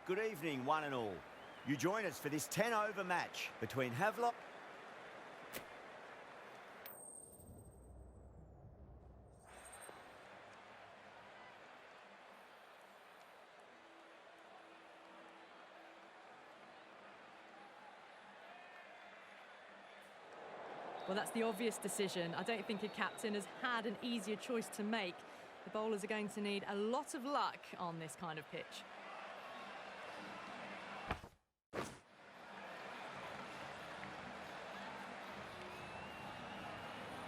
Good evening, one and all. You join us for this 10-over match between Havelock... Well, that's the obvious decision. I don't think a captain has had an easier choice to make. The bowlers are going to need a lot of luck on this kind of pitch.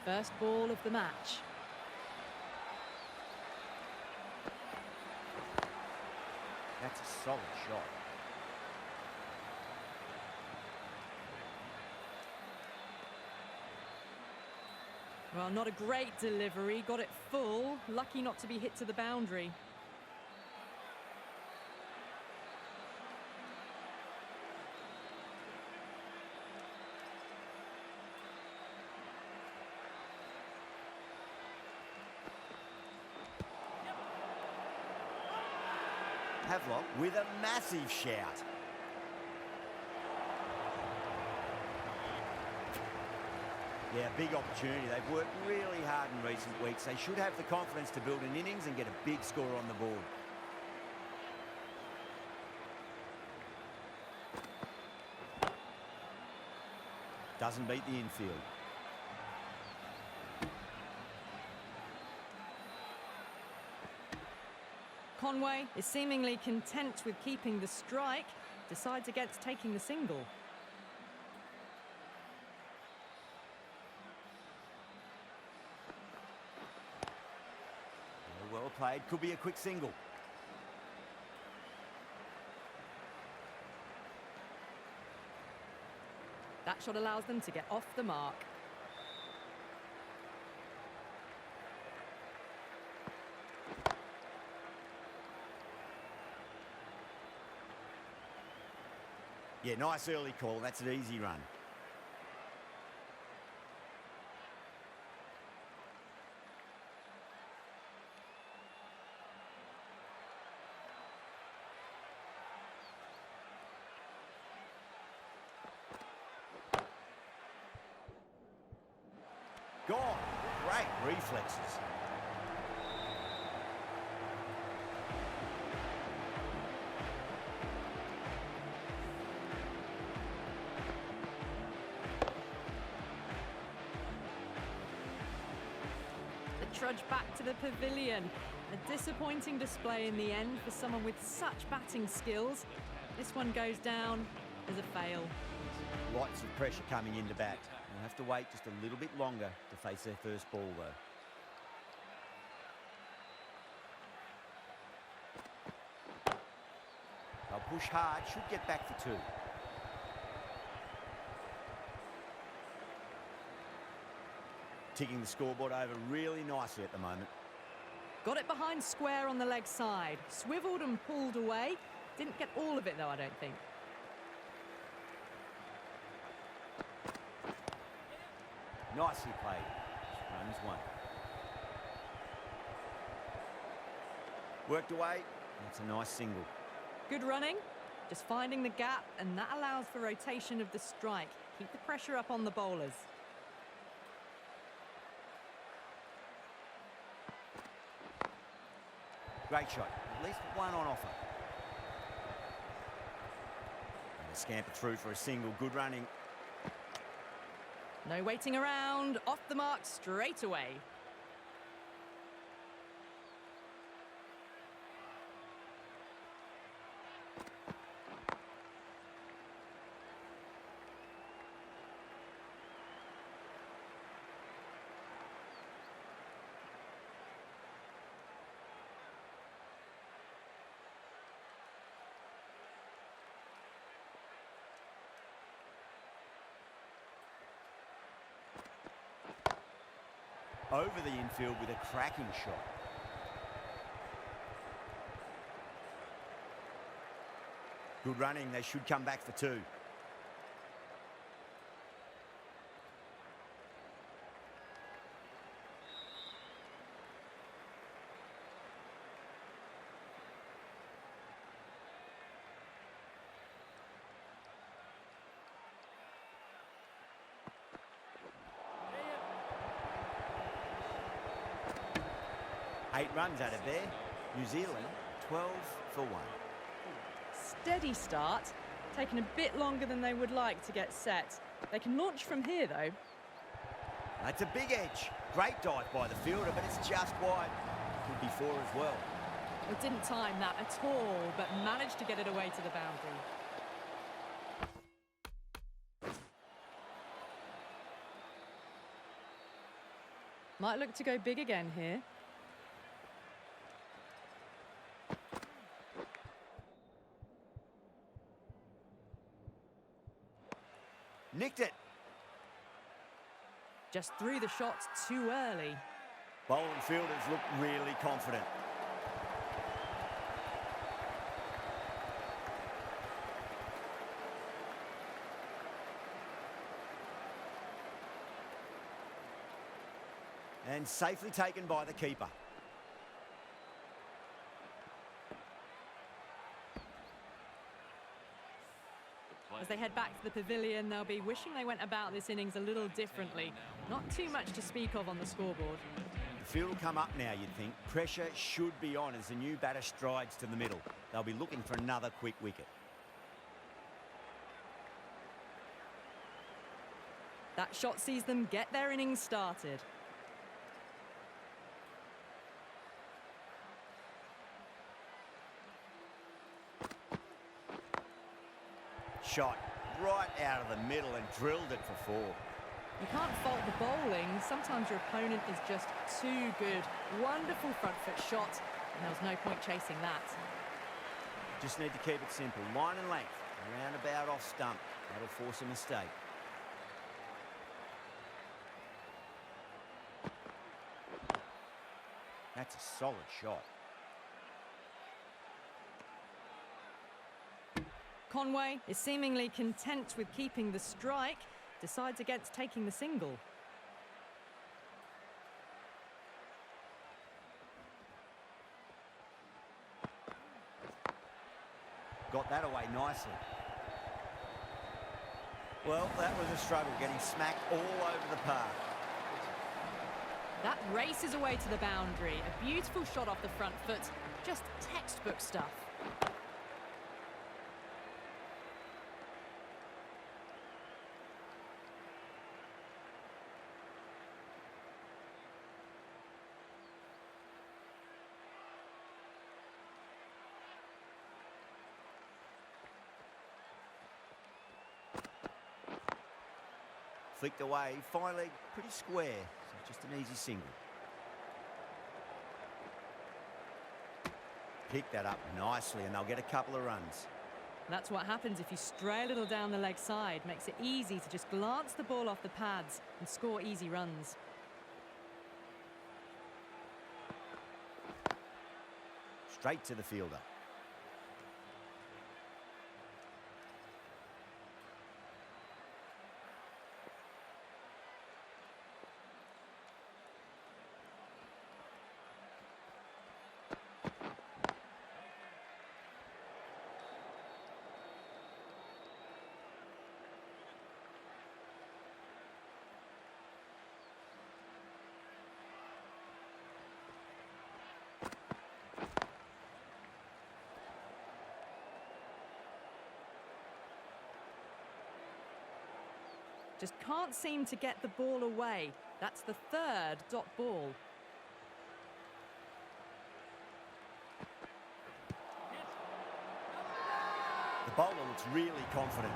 First ball of the match. That's a solid shot. Well, not a great delivery. Got it full. Lucky not to be hit to the boundary. Havelock with a massive shout. Yeah, big opportunity. They've worked really hard in recent weeks. They should have the confidence to build an innings and get a big score on the board. Doesn't beat the infield. Conway is seemingly content with keeping the strike, decides against taking the single. Well played, could be a quick single. That shot allows them to get off the mark. Yeah, nice early call. That's an easy run. Gone. Great reflexes. Trudge back to the pavilion. A disappointing display in the end for someone with such batting skills. This one goes down as a fail. Lots of pressure coming into bat. They'll have to wait just a little bit longer to face their first ball, though. They'll push hard, should get back for two. Ticking the scoreboard over really nicely at the moment. Got it behind square on the leg side. Swiveled and pulled away. Didn't get all of it, though, I don't think. Nicely played. Runs one. Worked away. That's a nice single. Good running. Just finding the gap, and that allows for rotation of the strike. Keep the pressure up on the bowlers. Great shot. At least one on offer. And a scamper through for a single. Good running. No waiting around. Off the mark straight away. Over the infield with a cracking shot. Good running. They should come back for two. 8 runs out of there. New Zealand, 12 for 1. Steady start, taking a bit longer than they would like to get set. They can launch from here, though. That's a big edge. Great dive by the fielder, but it's just wide. Could be 4 as well. It didn't time that at all, but managed to get it away to the boundary. Might look to go big again here. Nicked it. Just threw the shot too early. Bowling fielders look really confident. And safely taken by the keeper. As they head back to the pavilion, they'll be wishing they went about this innings a little differently. Not too much to speak of on the scoreboard. The field will come up now, you'd think. Pressure should be on as the new batter strides to the middle. They'll be looking for another quick wicket. That shot sees them get their innings started. Shot right out of the middle and drilled it for 4. You can't fault the bowling. Sometimes your opponent is just too good. Wonderful front foot shot, and there was no point chasing that. Just need to keep it simple. Line and length, around about off stump. That'll force a mistake. That's a solid shot. Conway is seemingly content with keeping the strike, decides against taking the single. Got that away nicely. Well, that was a struggle, getting smacked all over the park. That races away to the boundary. A beautiful shot off the front foot. Just textbook stuff. Flicked away, finally pretty square, so just an easy single. Pick that up nicely and they'll get a couple of runs. That's what happens if you stray a little down the leg side. Makes it easy to just glance the ball off the pads and score easy runs. Straight to the fielder. Just can't seem to get the ball away. That's the 3rd dot ball. The bowler looks really confident.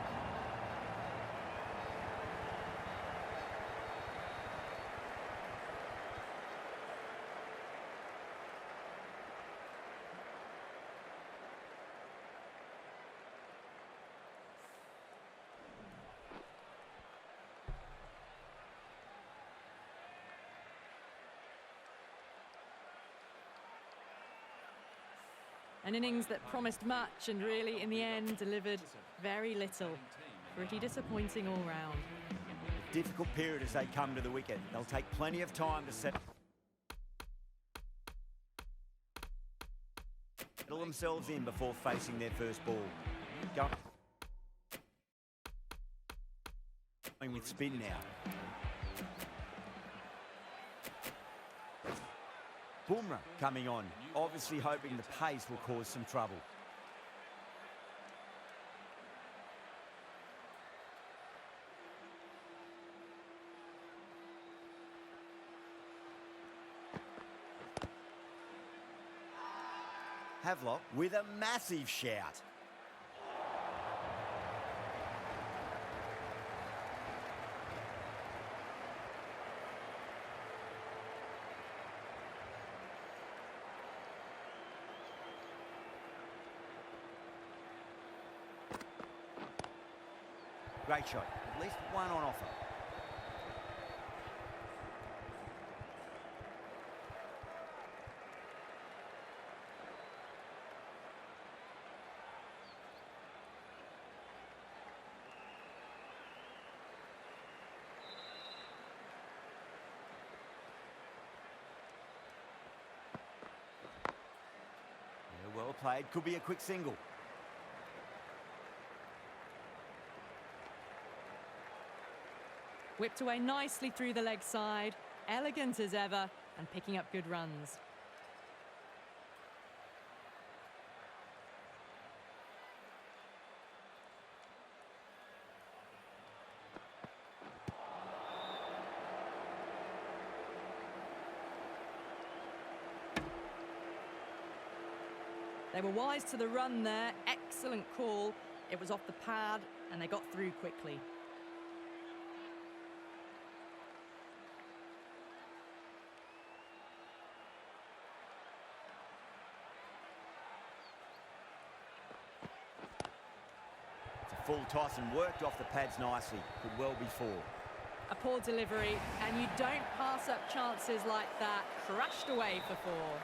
An innings that promised much and really, in the end, delivered very little. Pretty disappointing all round. Difficult period as they come to the wicket. They'll take plenty of time to settle themselves in before facing their first ball. Going with spin now. Bumrah coming on, obviously hoping the pace will cause some trouble. Havelock with a massive shout. Great shot, at least one on offer. Yeah, well played, could be a quick single. Whipped away nicely through the leg side, elegant as ever, and picking up good runs. They were wise to the run there, excellent call. It was off the pad, and they got through quickly. Full toss and worked off the pads nicely. Could well be four. A poor delivery, and you don't pass up chances like that. Crashed away for four.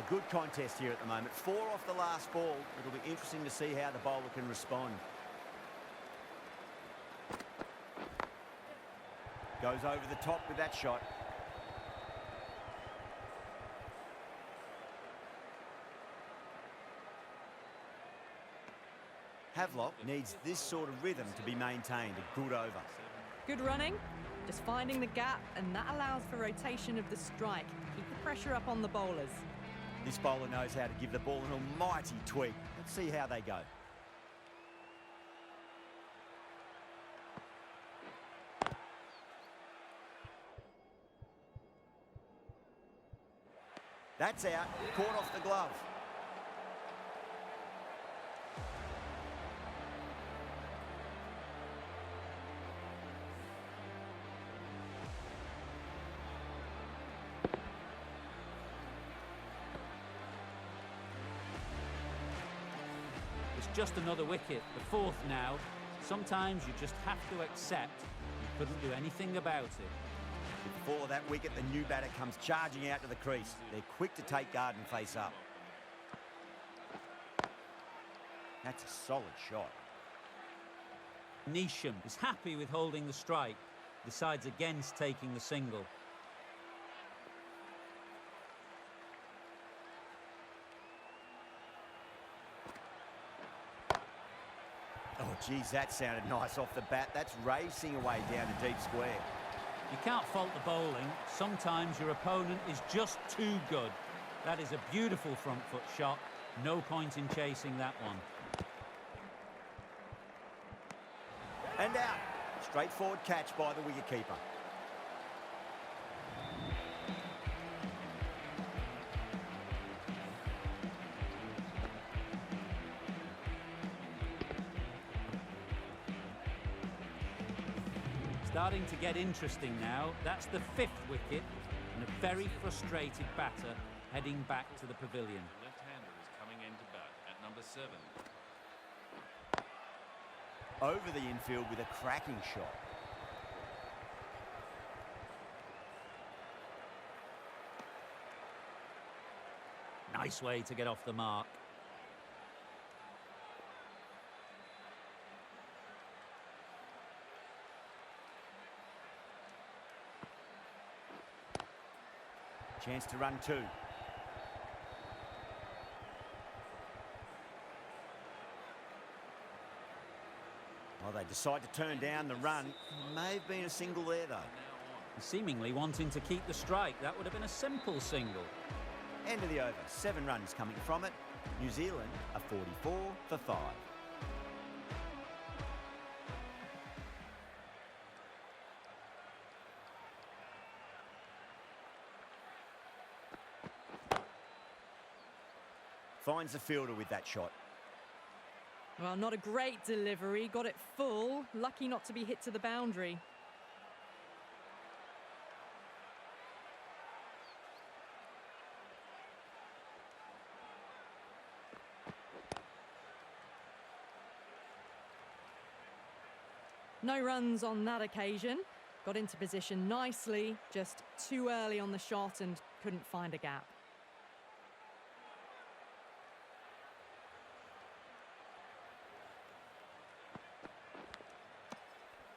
Good contest here at the moment. 4 off the last ball. It'll be interesting to see how the bowler can respond. Goes over the top with that shot. Havelock needs this sort of rhythm to be maintained. A good over. Good running, just finding the gap, and that allows for rotation of the strike. Keep the pressure up on the bowlers. This bowler knows how to give the ball an almighty tweak. Let's see how they go. That's out, caught off the glove. Just another wicket, the 4th now. Sometimes you just have to accept you couldn't do anything about it. Before that wicket, the new batter comes charging out to the crease. They're quick to take guard and face up. That's a solid shot. Neesham is happy with holding the strike, decides against taking the single. Oh, geez, that sounded nice off the bat. That's racing away down the deep square. You can't fault the bowling. Sometimes your opponent is just too good. That is a beautiful front foot shot. No point in chasing that one. And out. Straightforward catch by the wicketkeeper. Starting to get interesting now. That's the 5th wicket, and a very frustrated batter heading back to the pavilion. The left-hander is coming in to bat at number 7. Over the infield with a cracking shot. Nice way to get off the mark. Chance to run 2. Well, they decide to turn down the run. May have been a single there, though. Seemingly wanting to keep the strike. That would have been a simple single. End of the over. 7 runs coming from it. New Zealand are 44 for 5. Finds the fielder with that shot. Well, not a great delivery. Got it full. Lucky not to be hit to the boundary. No runs on that occasion. Got into position nicely, just too early on the shot and couldn't find a gap.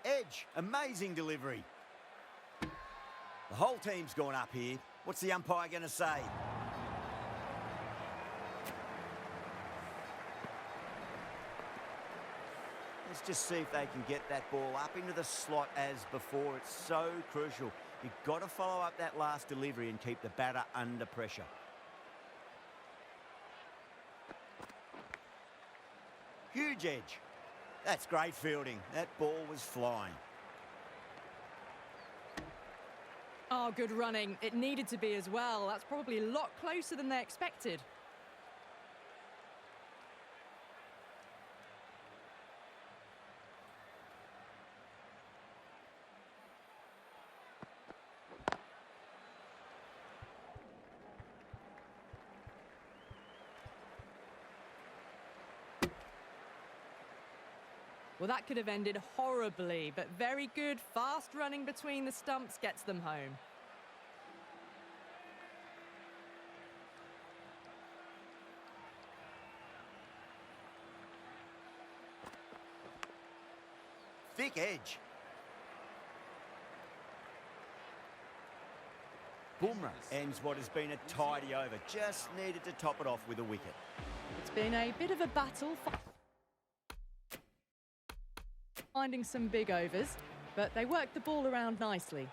Edge, amazing delivery. The whole team's gone up here. What's the umpire going to say? Let's just see if they can get that ball up into the slot as before. It's so crucial. You've got to follow up that last delivery and keep the batter under pressure. Huge edge. That's great fielding. That ball was flying. Oh, good running. It needed to be as well. That's probably a lot closer than they expected. Well, that could have ended horribly, but very good, fast running between the stumps gets them home. Thick edge. Boomerang ends what has been a tidy over. Just needed to top it off with a wicket. It's been a bit of a battle, finding some big overs, but they worked the ball around nicely.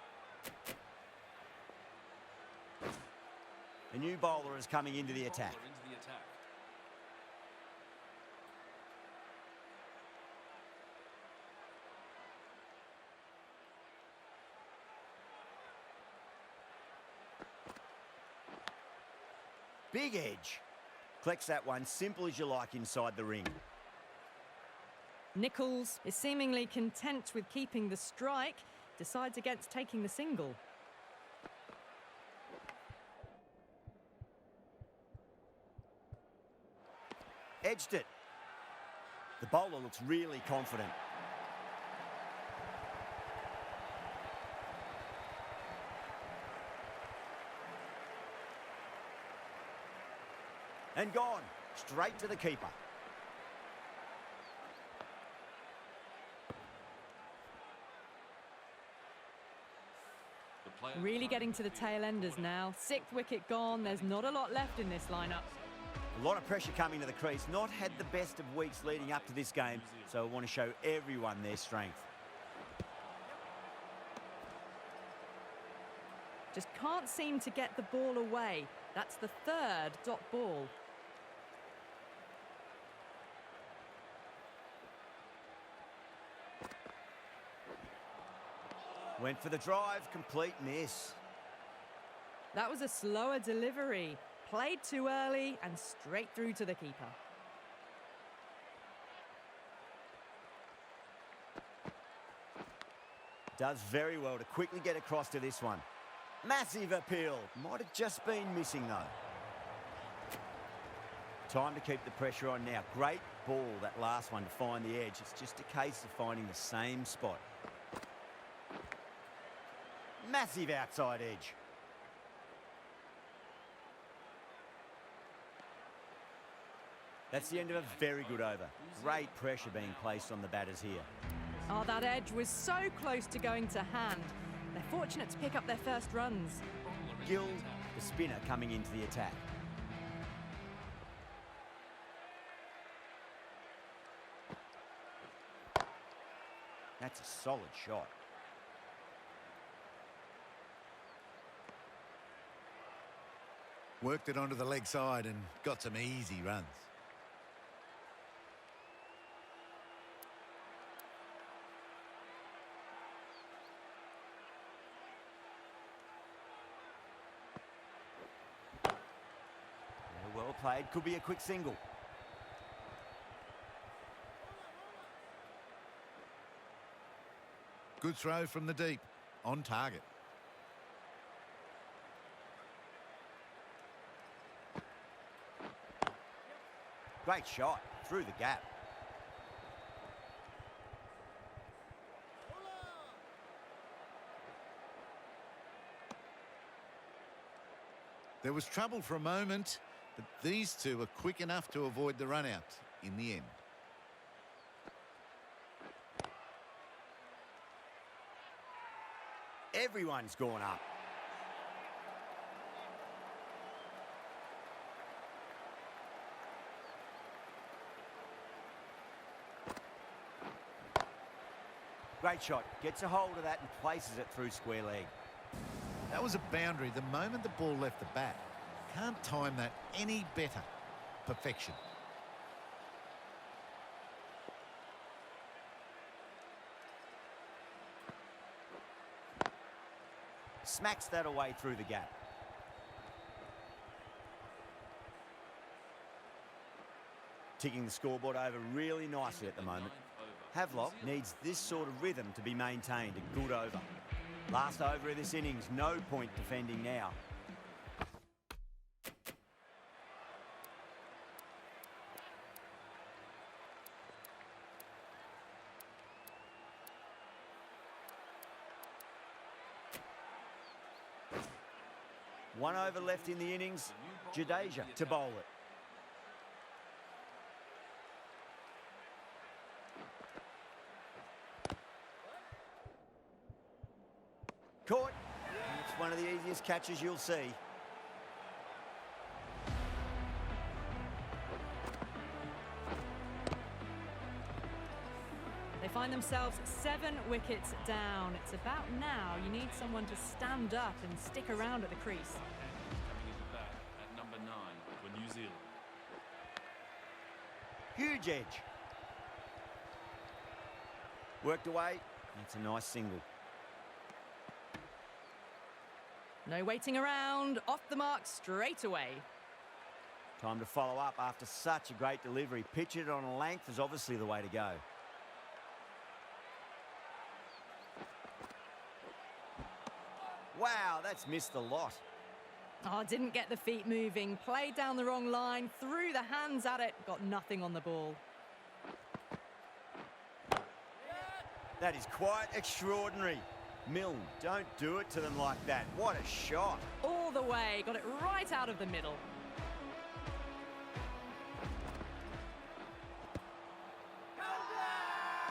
A new bowler is coming into the attack. Big edge. Collects that one, simple as you like inside the ring. Nichols is seemingly content with keeping the strike, decides against taking the single. Edged it. The bowler looks really confident. And gone, straight to the keeper. Really getting to the tail enders now. 6th wicket gone, there's not a lot left in this lineup. A lot of pressure coming to the crease. Not had the best of weeks leading up to this game, so I want to show everyone their strength. Just can't seem to get the ball away. That's the 3rd dot ball. Went for the drive, complete miss. That was a slower delivery. Played too early and straight through to the keeper. Does very well to quickly get across to this one. Massive appeal. Might have just been missing though. Time to keep the pressure on now. Great ball, that last one, to find the edge. It's just a case of finding the same spot. Massive outside edge. That's the end of a very good over. Great pressure being placed on the batters here. Oh, that edge was so close to going to hand. They're fortunate to pick up their first runs. Gill, the spinner, coming into the attack. That's a solid shot. Worked it onto the leg side and got some easy runs. Yeah, well played. Could be a quick single. Good throw from the deep. On target. Great shot. Through the gap. There was trouble for a moment, but these two were quick enough to avoid the run out in the end. Everyone's gone up. Great shot. Gets a hold of that and places it through square leg. That was a boundary the moment the ball left the bat. Can't time that any better. Perfection. Smacks that away through the gap. Ticking the scoreboard over really nicely at the moment. Havelock needs this sort of rhythm to be maintained. A good over. Last over of this innings, no point defending now. One over left in the innings. Jadeja to bowl it. Caught. It's one of the easiest catches you'll see. They find themselves 7 wickets down. It's about now you need someone to stand up and stick around at the crease. Coming into bat at number 9 for New Zealand. Huge edge. Worked away. It's a nice single. No waiting around, off the mark straight away. Time to follow up after such a great delivery. Pitch it on a length is obviously the way to go. Wow, that's missed the lot. Oh, didn't get the feet moving, played down the wrong line, threw the hands at it, got nothing on the ball. That is quite extraordinary. Milne, don't do it to them like that. What a shot. All the way, got it right out of the middle.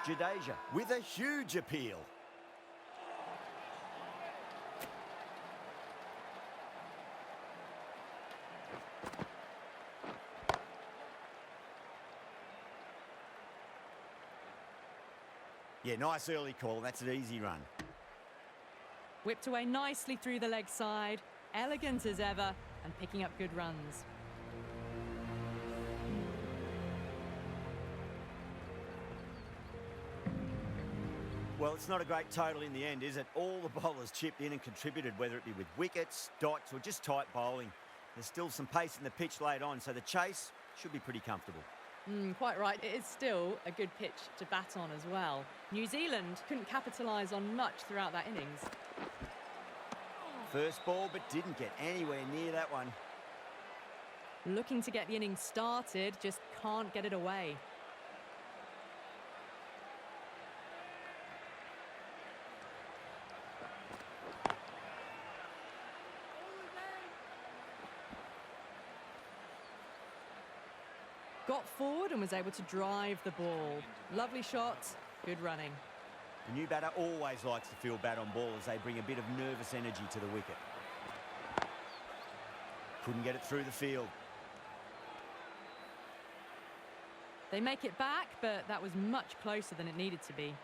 Jadeja with a huge appeal. Yeah, nice early call. That's an easy run. Whipped away nicely through the leg side, elegant as ever, and picking up good runs. Well, it's not a great total in the end, is it? All the bowlers chipped in and contributed, whether it be with wickets, dots, or just tight bowling. There's still some pace in the pitch late on, so the chase should be pretty comfortable. Quite right. It is still a good pitch to bat on as well. New Zealand couldn't capitalise on much throughout that innings. First ball, but didn't get anywhere near that one. Looking to get the innings started, just can't get it away. Got forward and was able to drive the ball. Lovely shot, good running. The new batter always likes to feel bat on ball as they bring a bit of nervous energy to the wicket. Couldn't get it through the field. They make it back, but that was much closer than it needed to be.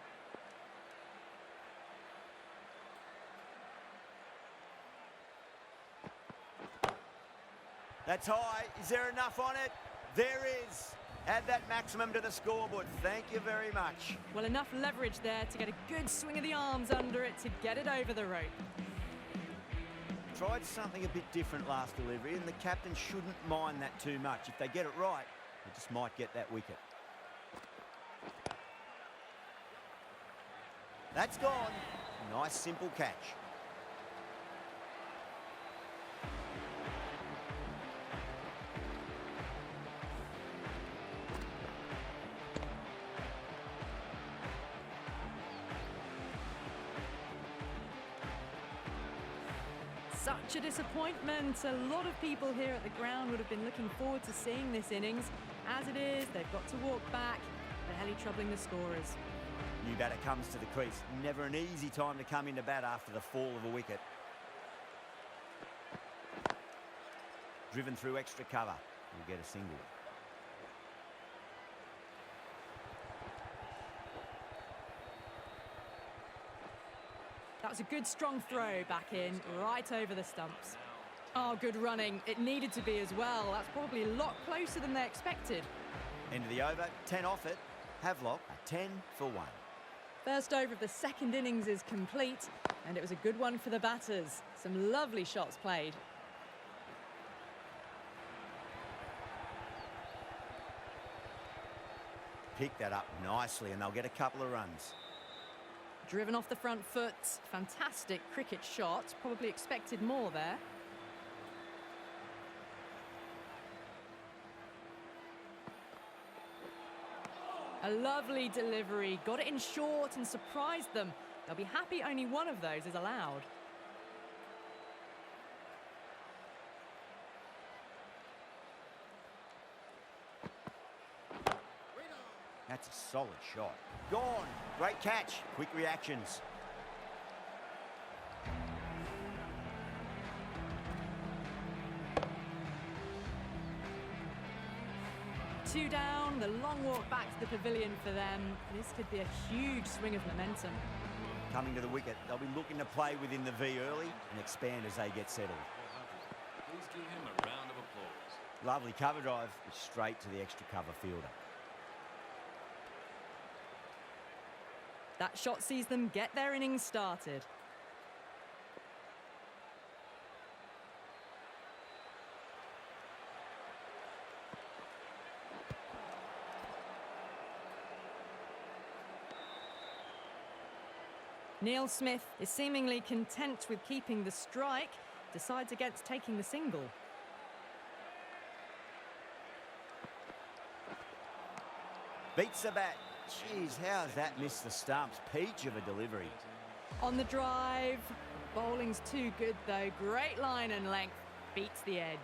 That's high. Is there enough on it? There is. Add that maximum to the scoreboard. Thank you very much. Well, enough leverage there to get a good swing of the arms under it to get it over the rope. Tried something a bit different last delivery, and the captain shouldn't mind that too much. If they get it right, they just might get that wicket. That's gone. Nice, simple catch. Such a disappointment. A lot of people here at the ground would have been looking forward to seeing this innings. As it is, they've got to walk back, barely troubling the scorers. New batter comes to the crease. Never an easy time to come into bat after the fall of a wicket. Driven through extra cover. We'll get a single. That was a good strong throw back in, right over the stumps. Oh, good running. It needed to be as well. That's probably a lot closer than they expected. End of the over, 10 off it. Havelock, a 10 for 1. First over of the second innings is complete, and it was a good one for the batters. Some lovely shots played. Pick that up nicely, and they'll get a couple of runs. Driven off the front foot. Fantastic cricket shot. Probably expected more there. A lovely delivery. Got it in short and surprised them. They'll be happy only one of those is allowed. That's a solid shot. Gone. Great catch. Quick reactions. Two down, the long walk back to the pavilion for them. This could be a huge swing of momentum. Coming to the wicket, they'll be looking to play within the V early and expand as they get settled. Please give him a round of applause. Lovely cover drive, straight to the extra cover fielder. That shot sees them get their innings started. Neil Smith is seemingly content with keeping the strike, decides against taking the single. Beats the bat. Jeez, how's that missed the stumps? Peach of a delivery. On the drive, bowling's too good though. Great line and length, beats the edge.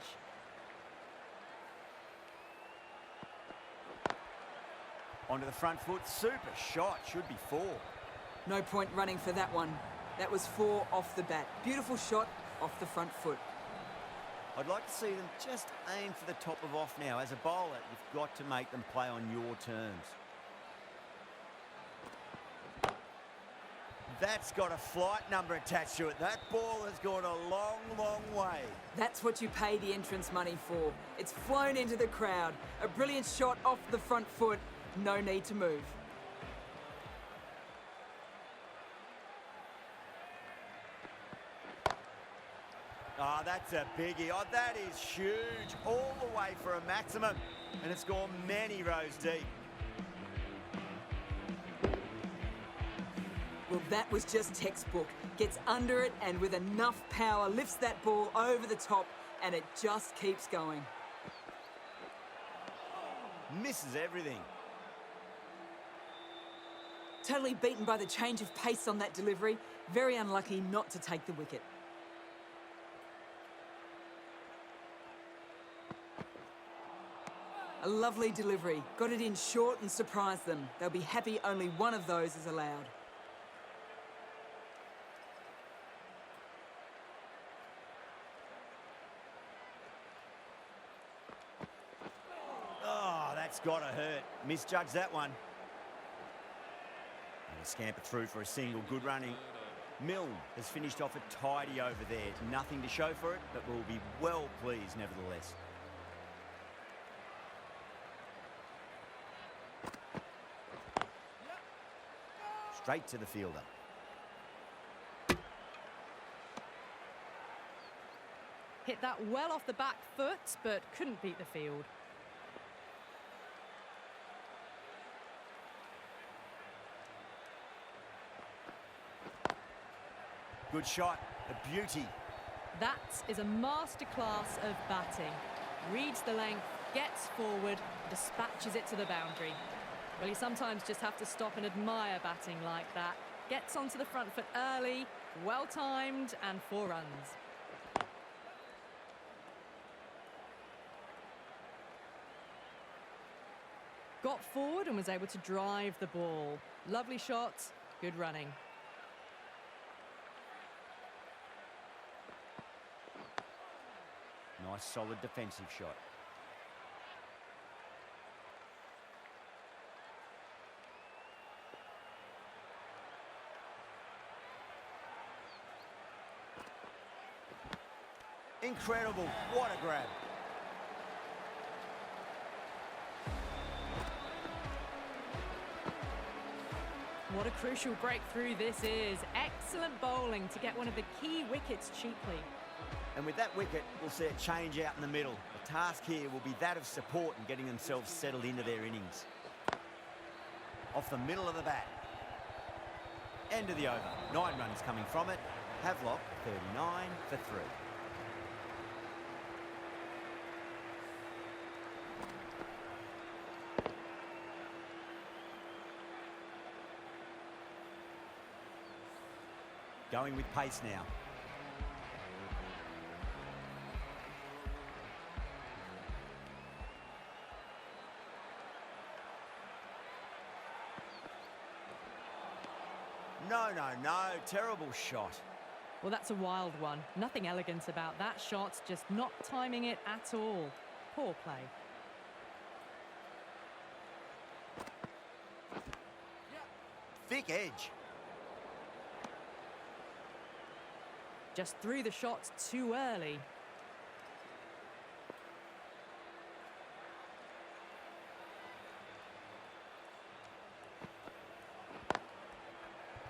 Onto the front foot, super shot, should be 4. No point running for that one. That was 4 off the bat. Beautiful shot off the front foot. I'd like to see them just aim for the top of off now. As a bowler, you've got to make them play on your terms. That's got a flight number attached to it. That ball has gone a long, long way. That's what you pay the entrance money for. It's flown into the crowd. A brilliant shot off the front foot. No need to move. Oh, that's a biggie. Oh, that is huge. All the way for a maximum. And it's gone many rows deep. Well, that was just textbook. Gets under it and with enough power lifts that ball over the top and it just keeps going. Misses everything. Totally beaten by the change of pace on that delivery. Very unlucky not to take the wicket. A lovely delivery. Got it in short and surprised them. They'll be happy only one of those is allowed. Oh, that's got to hurt. Misjudged that one. And a scamper through for a single. Good running. Milne has finished off a tidy over there. Nothing to show for it, but will be well pleased nevertheless. straight to the fielder. Hit that well off the back foot, but couldn't beat the field. Good shot, a beauty. That is a masterclass of batting. Reads the length, gets forward, dispatches it to the boundary. Well, you sometimes just have to stop and admire batting like that. Gets onto the front foot early, well-timed, and 4 runs. Got forward and was able to drive the ball. Lovely shot, good running. Nice solid defensive shot. Incredible, what a grab. What a crucial breakthrough this is. Excellent bowling to get one of the key wickets cheaply. And with that wicket, we'll see a change out in the middle. The task here will be that of support and getting themselves settled into their innings. Off the middle of the bat. End of the over. 9 runs coming from it. Havelock, 39 for 3. Going with pace now. No, terrible shot. Well, that's a wild one. Nothing elegant about that shot, just not timing it at all. Poor play. Thick edge. Just threw the shot too early.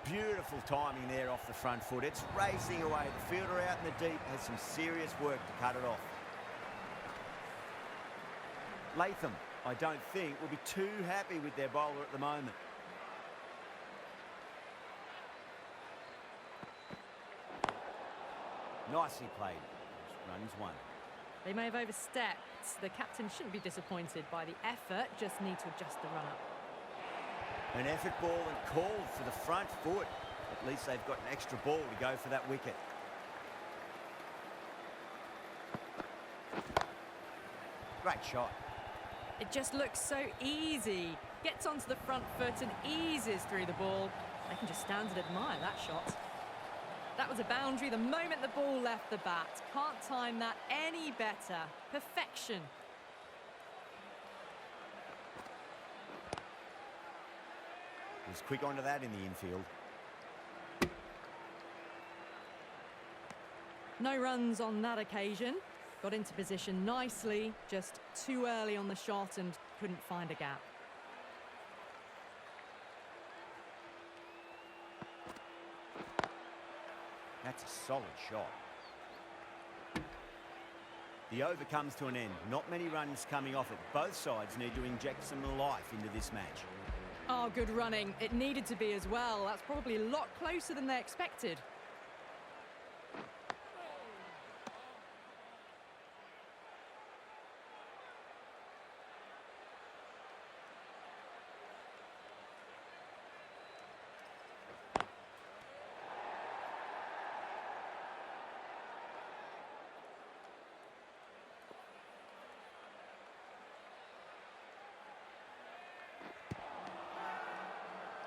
Beautiful timing there off the front foot. It's racing away. The fielder out in the deep has some serious work to cut it off. Latham, I don't think, will be too happy with their bowler at the moment. Nicely played. Runs 1. They may have overstepped. The captain shouldn't be disappointed by the effort, just need to adjust the run-up. An effort ball and called for the front foot. At least they've got an extra ball to go for that wicket. Great shot. It just looks so easy. Gets onto the front foot and eases through the ball. They can just stand and admire that shot. That was a boundary the moment the ball left the bat. Can't time that any better. Perfection. Was quick onto that in the infield. No runs on that occasion. Got into position nicely, just too early on the shot and couldn't find a gap. That's a solid shot. The over comes to an end. Not many runs coming off it. Both sides need to inject some life into this match. Oh, good running. It needed to be as well. That's probably a lot closer than they expected.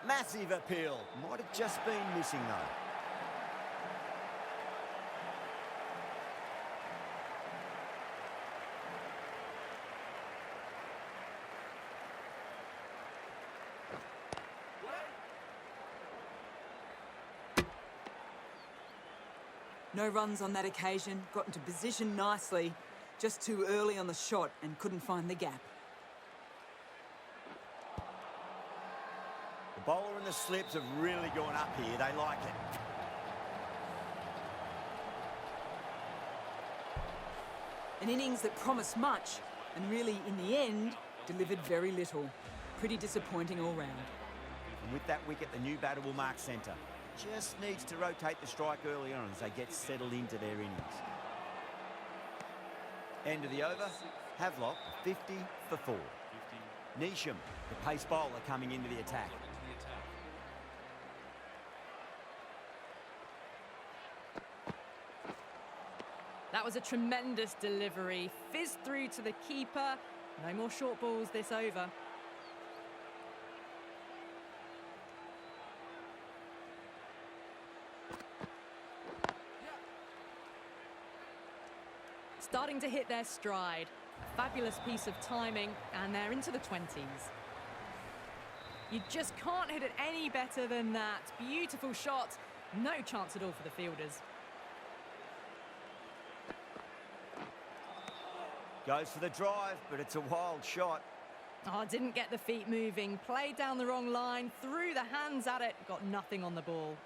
Massive appeal. Might have just been missing though. No runs on that occasion, got into position nicely, just too early on the shot and couldn't find the gap. The bowler and the slips have really gone up here. They like it. An innings that promised much and really, in the end, delivered very little. Pretty disappointing all round. And with that wicket, the new batter will mark centre. Just needs to rotate the strike early on as they get settled into their innings. End of the over. Havelock, 50 for 4. 50. Neesham, the pace bowler, coming into the attack. Into the attack. That was a tremendous delivery. Fizzed through to the keeper. No more short balls this over. Starting to hit their stride. Fabulous piece of timing, and they're into the 20s. You just can't hit it any better than that. Beautiful shot. No chance at all for the fielders. Goes for the drive, but it's a wild shot. Oh, didn't get the feet moving. Played down the wrong line. Threw the hands at it. Got nothing on the ball.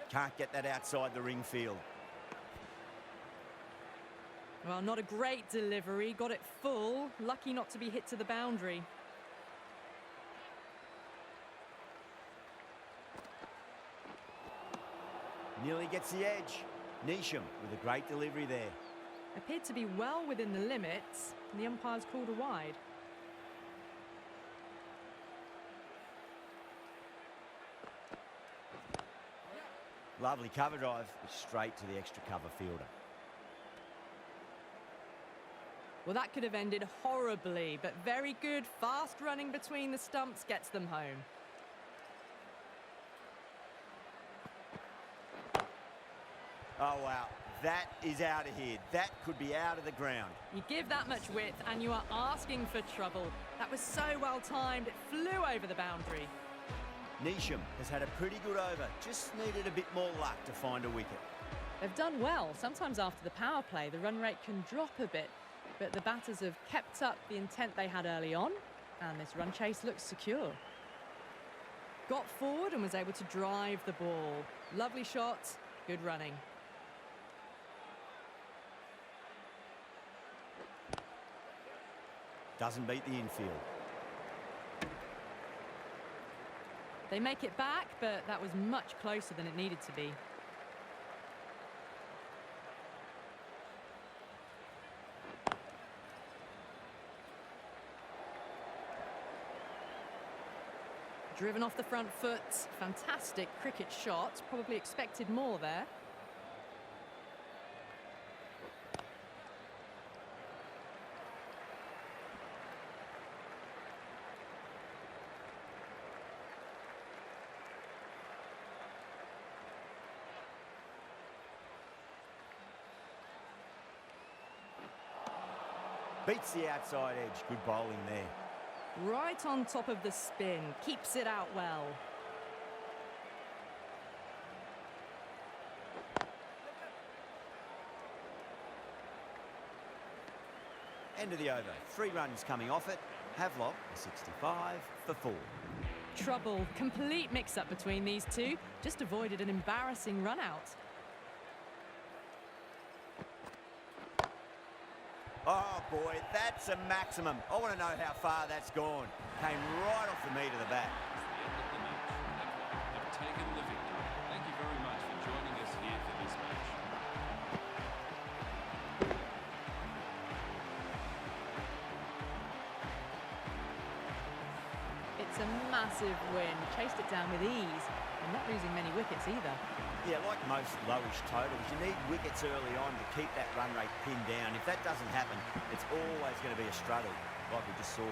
Can't get that outside the ring field. Well, not a great delivery. Got it full. Lucky not to be hit to the boundary. Nearly gets the edge. Neesham with a great delivery there. Appeared to be well within the limits, and the umpire's called a wide. Lovely cover drive, straight to the extra cover fielder. Well, that could have ended horribly, but very good. Fast running between the stumps gets them home. Oh, wow. That is out of here. That could be out of the ground. You give that much width and you are asking for trouble. That was so well timed, it flew over the boundary. Neesham has had a pretty good over. Just needed a bit more luck to find a wicket. They've done well. Sometimes after the power play, the run rate can drop a bit, but the batters have kept up the intent they had early on, and this run chase looks secure. Got forward and was able to drive the ball. Lovely shot, good running. Doesn't beat the infield. They make it back, but that was much closer than it needed to be. Driven off the front foot, fantastic cricket shot, probably expected more there. Beats the outside edge. Good bowling there. Right on top of the spin, keeps it out well. End of the over. 3 runs coming off it. Havelock, 65 for 4. Trouble, complete mix-up between these two. Just avoided an embarrassing run-out. Oh, boy, that's a maximum. I want to know how far that's gone. Came right off the meat of the bat. It's the end of the match. They've taken the victory. Thank you very much for joining us here for this match. It's a massive win. Chased it down with ease. And not losing many wickets either. Yeah, like most lowish totals, you need wickets early on to keep that run rate pinned down. If that doesn't happen, it's always going to be a struggle, like we just saw.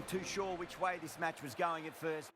wasn't too sure which way this match was going at first.